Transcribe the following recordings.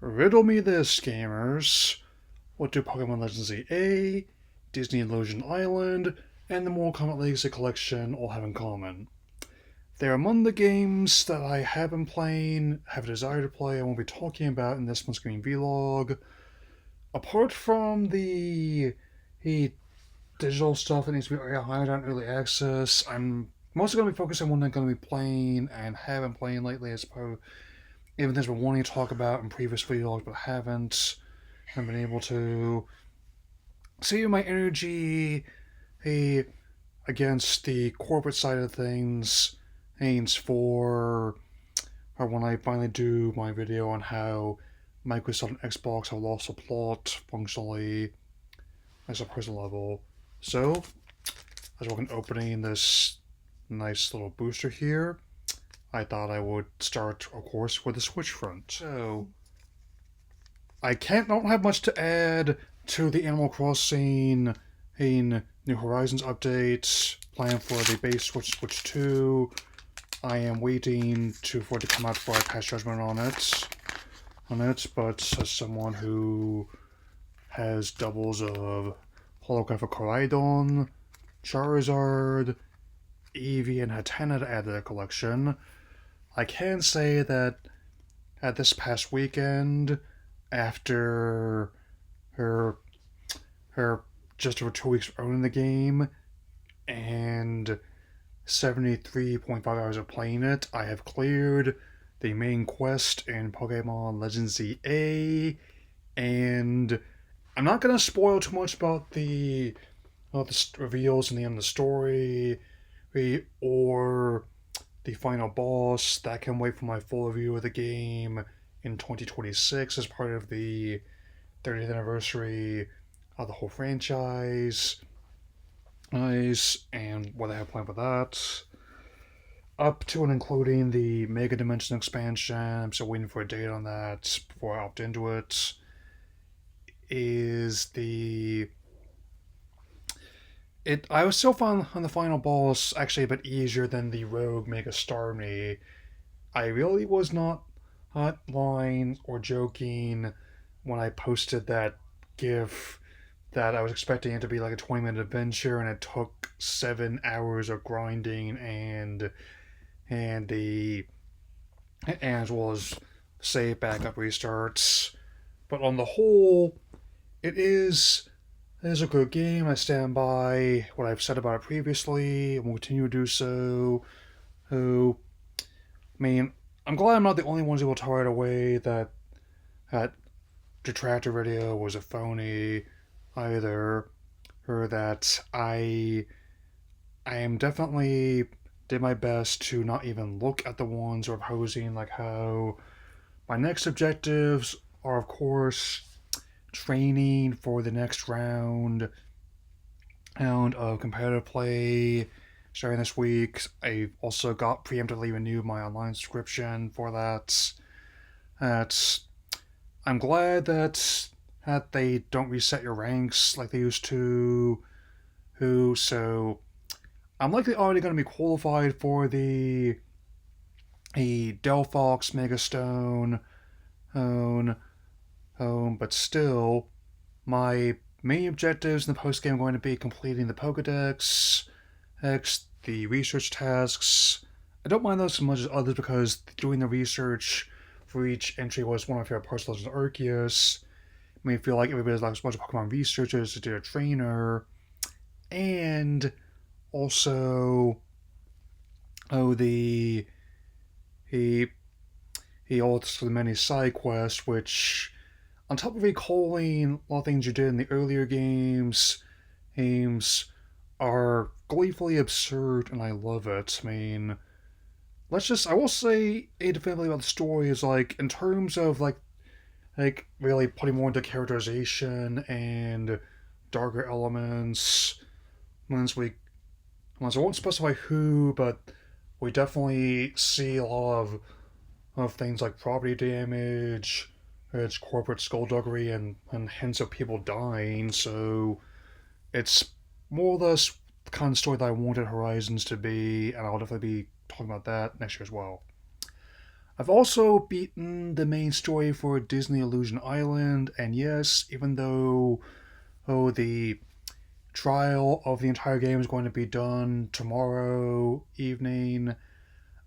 Riddle me this, gamers. What do Pokemon Legends ZA, Disney Illusion Island, and the Mortal Kombat Legacy Collection all have in common? They're among the games that I have been playing, have a desire to play, and will be talking about in this month's gaming vlog. Apart from the digital stuff that needs to be hired on early access, I'm mostly going to be focusing on what I'm going to be playing and have been playing lately, as opposed even things we're wanting to talk about in previous vlogs but haven't been able to. Save my energy against the corporate side of things aims for or when I finally do my video on how Microsoft and Xbox have lost the plot functionally as a personal level. So, as we're opening this nice little booster here, I thought I would start, of course, with the Switch front. So, I don't have much to add to the Animal Crossing in New Horizons update. Plan for the base Switch 2. I am waiting for it to come out before I pass judgment on it. But as someone who has doubles of Holographic Koraidon, Charizard, Eevee, and Hatenna to add to the collection, I can say that at this past weekend, after her just over 2 weeks of owning the game and 73.5 hours of playing it, I have cleared the main quest in Pokemon Legends ZA, and I'm not going to spoil too much about the reveals in the end of the story or the final boss. That can wait for my full review of the game in 2026 as part of the 30th anniversary of the whole franchise. Nice, and what I have planned for that. Up to and including the Mega Dimension expansion, I'm still waiting for a date on that before I opt into it. I was still found on the final boss actually a bit easier than the Rogue Mega Starmie. I really was not lying or joking when I posted that GIF that I was expecting it to be like a 20-minute adventure, and it took 7 hours of grinding and as well as save backup restarts. But on the whole, it is a good game. I stand by what I've said about it previously and will continue to do so. I'm glad I'm not the only one who will tell right away that Detractor Video was a phony either, or that I am definitely did my best to not even look at the ones who are posing, like how my next objectives are, of course, training for the next round of competitive play starting this week. I also got preemptively renewed my online subscription for that. I'm glad that they don't reset your ranks like they used to. So I'm likely already going to be qualified for a Delphox Megastone but still, my main objectives in the post game are going to be completing the Pokedex, the research tasks. I don't mind those so much as others because doing the research for each entry was one of my favorite parts of Legends of Arceus. It made me feel like everybody's like a bunch of Pokemon researchers to do a trainer, and also he also the many side quests, which on top of recalling a lot of things you did in the earlier games are gleefully absurd, and I love it. I will say a definitively about the story is like in terms of like really putting more into characterization and darker elements. I won't specify who, but we definitely see a lot of things like property damage, it's corporate skullduggery, and hints of people dying. So it's more or less the kind of story that I wanted Horizons to be, and I'll definitely be talking about that next year as well. I've also beaten the main story for Disney Illusion Island, and yes, even though the trial of the entire game is going to be done tomorrow evening,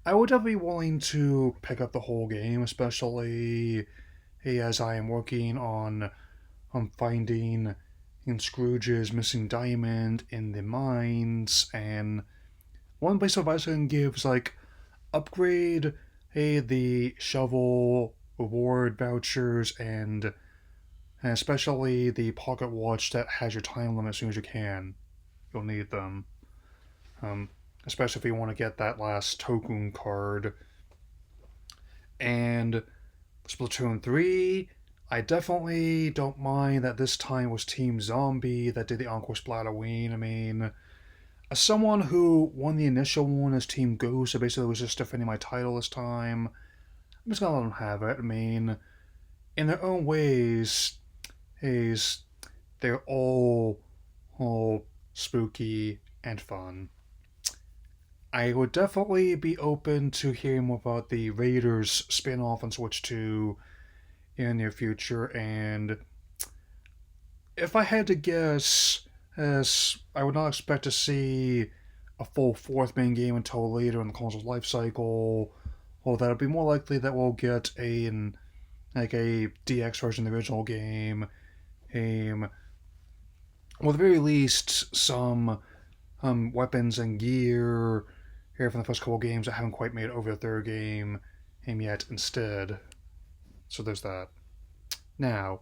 I would definitely be willing to pick up the whole game, especially as I am working on finding in Scrooge's missing diamond in the mines. And one piece of advice I can give is like upgrade the shovel reward vouchers and especially the pocket watch that has your time limit as soon as you can. You'll need them. Um, Especially if you want to get that last token card. And Splatoon 3, I definitely don't mind that this time was Team Zombie that did the Encore Splatterween. I mean, as someone who won the initial one as Team Ghost, so basically was just defending my title this time, I'm just gonna let them have it. I mean, in their own ways, is they're all spooky and fun. I would definitely be open to hearing more about the Raiders spin off on Switch 2 in the near future. And if I had to guess, as I would not expect to see a full fourth main game until later in the console's life cycle, or that it'd be more likely that we'll get a DX version of the original game, um, or at the very least some weapons and gear here from the first couple games that haven't quite made it over the third game yet instead. So there's that. Now,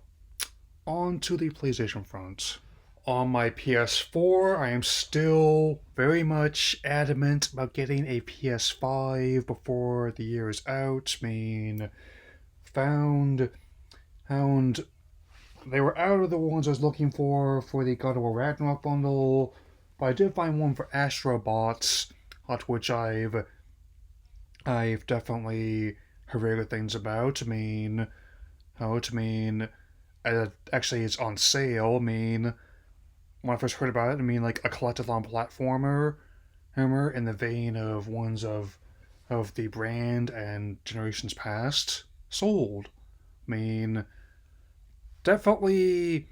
on to the PlayStation front. On my PS4, I am still very much adamant about getting a PS5 before the year is out. I mean, found they were out of the ones I was looking for the God of War Ragnarok bundle, but I did find one for Astrobots, which I've definitely heard very good things about. I mean, actually, it's on sale. I mean, when I first heard about it, I mean, like a collectathon platformer, in the vein of ones of the brand and generations past, sold. I mean, definitely,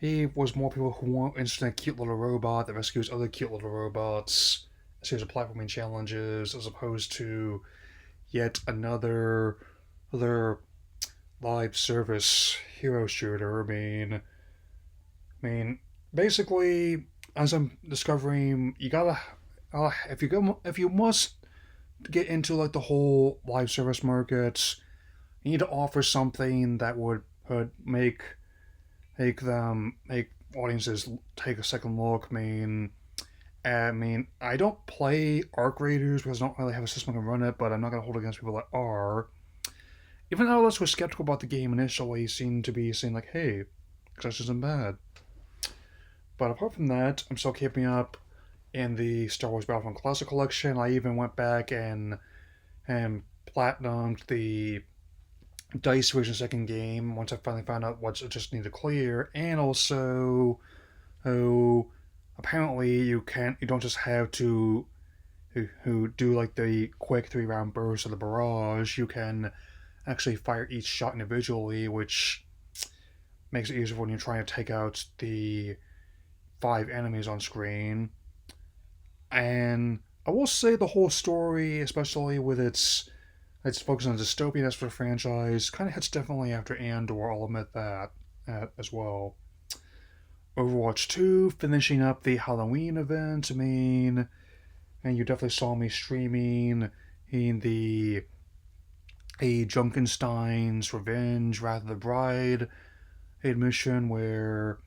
he was more people who want interested in a cute little robot that rescues other cute little robots, a series of platforming challenges, as opposed to yet another other live service hero shooter. I mean, basically, as I'm discovering, you gotta if you must get into like the whole live service market, you need to offer something that would make audiences take a second look. I mean, I don't play Arc Raiders because I don't really have a system that can run it, but I'm not gonna hold it against people that are. Even though others were skeptical about the game initially, seemed to be saying like, "Hey, such isn't bad." But apart from that, I'm still keeping up in the Star Wars Battlefront Classic Collection. I even went back and platinumed the Dice version second game once I finally found out what I just need to clear, and also, oh, apparently you don't just have to who do like the quick 3 round burst of the barrage. You can actually fire each shot individually, which makes it easier when you're trying to take out the 5 enemies on screen. And I will say the whole story, especially with its focus on the dystopian aspect of the franchise, kind of hits definitely after Andor. I'll admit that as well. Overwatch 2, finishing up the Halloween event. I mean, and you definitely saw me streaming in the a Junkenstein's Revenge, Wrath of the Bride admission where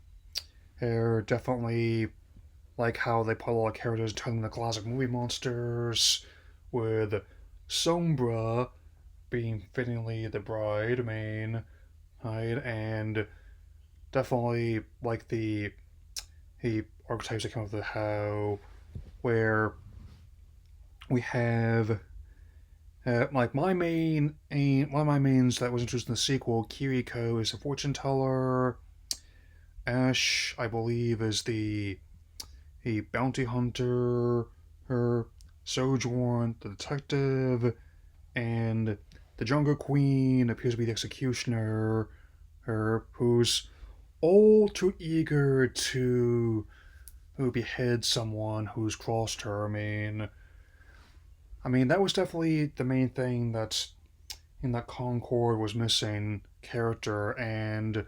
they're definitely like how they put a lot of characters turning the classic movie monsters, with Sombra being fittingly the bride. I mean, right? And definitely like the archetypes that come up with how where we have like my main one of my mains that was introduced in the sequel, Kiriko, is a fortune teller. Ash, I believe, is the bounty hunter. Her Sojourn, the detective, and the Jungle Queen appears to be the executioner, her who's all too eager to who behead someone who's crossed her. I mean that was definitely the main thing that's in that Concord was missing character, and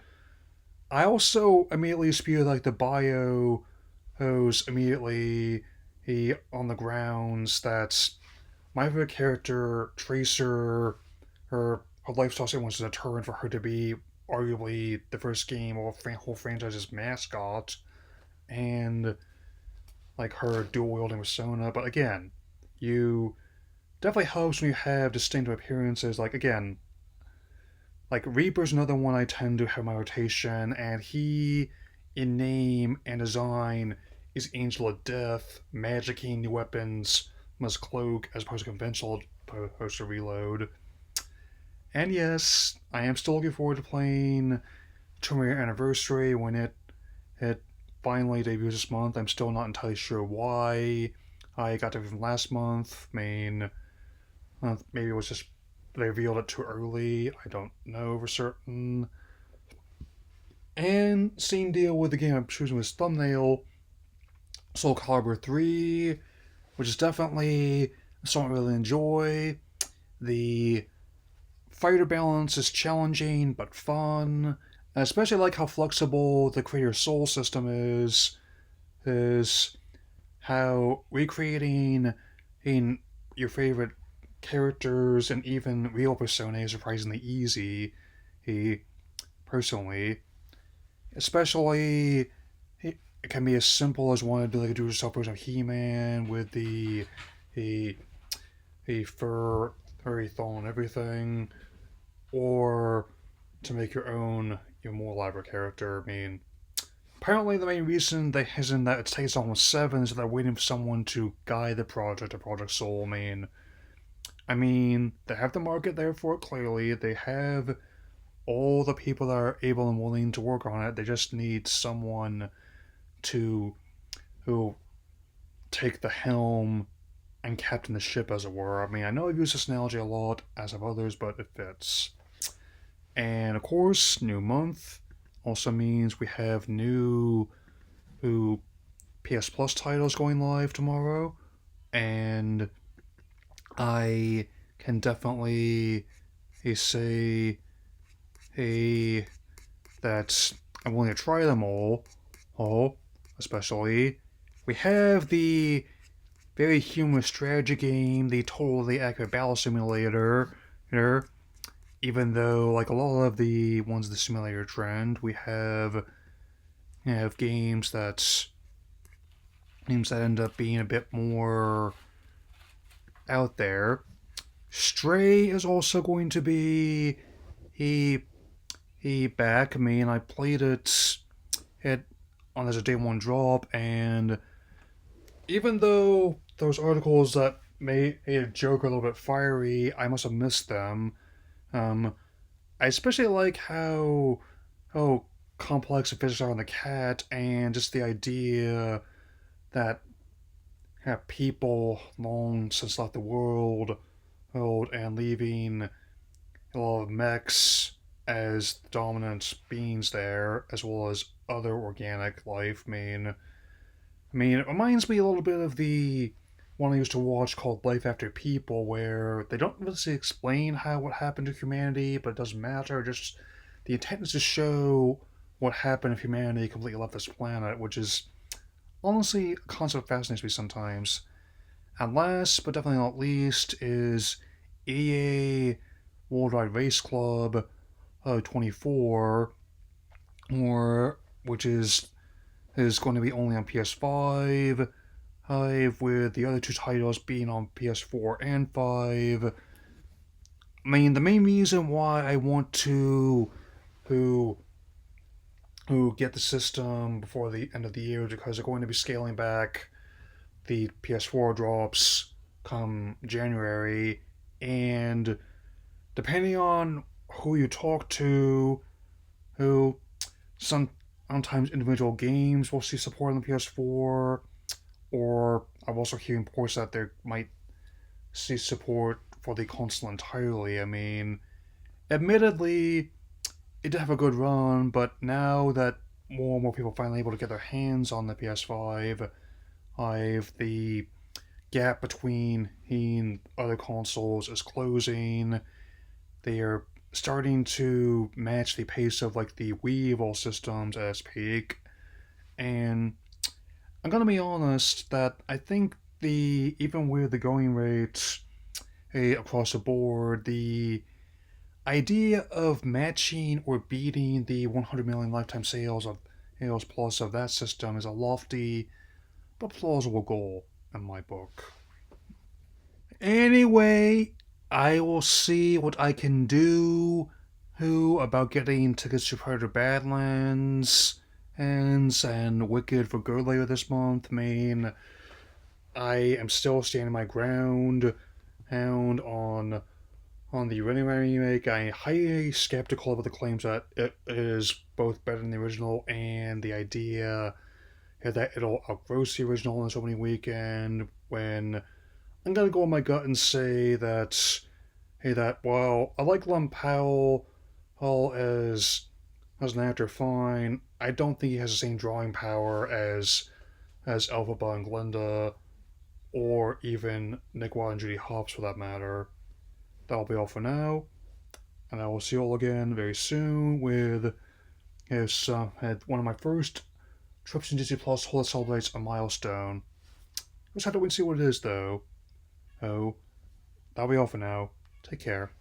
I also immediately spewed like the bio who's immediately he on the grounds that my favorite character Tracer, her lifestyle was a deterrent for her to be arguably the first game or whole franchise's mascot, and like her dual wielding persona. But again, you definitely helps when you have distinctive appearances. Like again, like Reaper's another one I tend to have my rotation, and he, in name and design, is Angel of Death, magicking new weapons, must cloak as opposed to conventional opposed to reload. And yes, I am still looking forward to playing Tomb Raider Anniversary when it finally debuts this month. I'm still not entirely sure why I got it from last month. Maybe it was just they revealed it too early. I don't know for certain. And same deal with the game I'm choosing as thumbnail, Soul Calibur 3, which is definitely something I really enjoy. The fighter balance is challenging but fun. I especially like how flexible the Creator Soul system is how recreating in your favorite characters and even real personae is surprisingly easy. He personally, especially it can be as simple as wanting to like do yourself version of He-Man with the the furry thong and everything, or to make your more elaborate character. Apparently the main reason they hasn't that it takes almost 7 is that they're waiting for someone to guide the project, Project Soul. They have the market there for it clearly. They have all the people that are able and willing to work on it. They just need someone to who take the helm and captain the ship, as it were. I know I've used this analogy a lot, as have others, but it fits. And of course, new month also means we have new PS Plus titles going live tomorrow, and I can definitely say that I'm willing to try them all. Especially we have the very humorous strategy game, the totally accurate battle simulator. Even though, like a lot of the ones in the simulator trend, we have games that end up being a bit more out there. Stray is also going to be back. I played it as a day one drop, and even though those articles that made a joke a little bit fiery, I must have missed them. I especially like how complex the physics are on the cat, and just the idea that people long since left the world, and leaving a lot of mechs as the dominant beings there, as well as other organic life. It reminds me a little bit of the one I used to watch called Life After People, where they don't really explain what happened to humanity, but it doesn't matter. Just the intent is to show what happened if humanity completely left this planet, which is honestly a concept that fascinates me sometimes. And last but definitely not least is EA Worldwide Race Club 24, which is going to be only on PS5, with the other two titles being on PS4 and 5. The main reason why I want to who get the system before the end of the year is because they're going to be scaling back the PS4 drops come January, and depending on who you talk to, sometimes individual games will see support on the PS4, or I'm also hearing reports that they might see support for the console entirely. I mean, admittedly, it did have a good run, but now that more and more people are finally able to get their hands on the PS5, the gap between and other consoles is closing. They are starting to match the pace of like the Wii of all systems at its peak. And I'm gonna be honest that I think the even with the going rate across the board, the idea of matching or beating the 100 million lifetime sales plus of that system is a lofty but plausible goal in my book. Anyway, I will see what I can do about getting tickets to Predator Badlands and Wicked for good later this month. I mean, I am still standing my ground and on the remake. I'm highly skeptical about the claims that it is both better than the original and the idea that it'll outgross the original in its opening weekend. When I'm gonna go on my gut and say that, while I like Lon Powell as an actor, fine. I don't think he has the same drawing power as Elphaba and Glinda, or even Nick Wilde and Judy Hopps for that matter. That'll be all for now, and I will see you all again very soon with one of my first trips in Disney Plus that celebrates a milestone. Just have to wait and see what it is, though. Oh, that'll be all for now. Take care.